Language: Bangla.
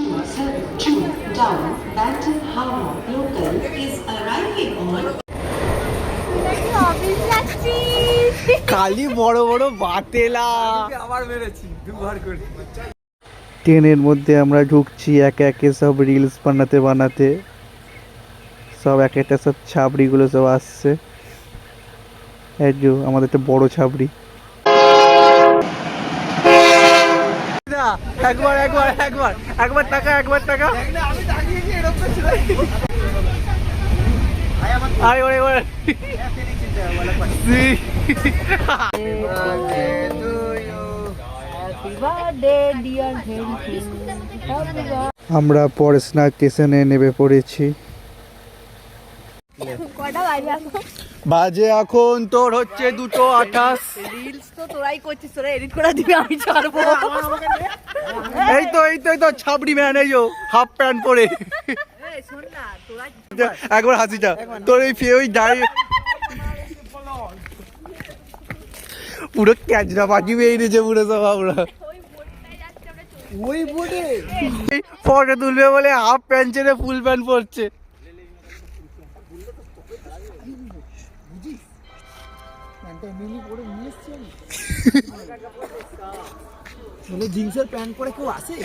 down Bantam Howrah local is arriving on খালি বড় বড় বাতেলা আবার মেরেছি দুবার করে। ট্রেনের মধ্যে আমরা ঢুকছি একে একে সব রিলস বানাতে বানাতে, সব এক একটা সব ছাবড়িগুলো সব আসছে। এই যে আমাদের একটা বড় ছাবড়ি। একবার একবার একবার একবার টাকা একবার টাকা আরে ওরে ওরে আমরা পড়াশোনা স্টেশনে নেমে পড়েছি। বাজে এখন তোর হচ্ছে 2:28। রিলস তো তোরাই করছিস, তোরা এডিট করে দিবি, আমি ছাড়বো। এই তো এই তো এই তো ছাবড়ি ম্যান, এই যো হাফ প্যান্ট পরে। শোন না, তোরা একবার হাসিটা তোর এই ওই দাঁড়িয়ে পুরো ক্যাচরা বাকি বেরিয়েছে পুরো সব। আমরা ওই বোর্ডে ফটো তুলবে বলে হাফ প্যান্ট ছেড়ে ফুল প্যান্ট পরছে। জিন্সের প্যান্ট পরে কেউ আসে?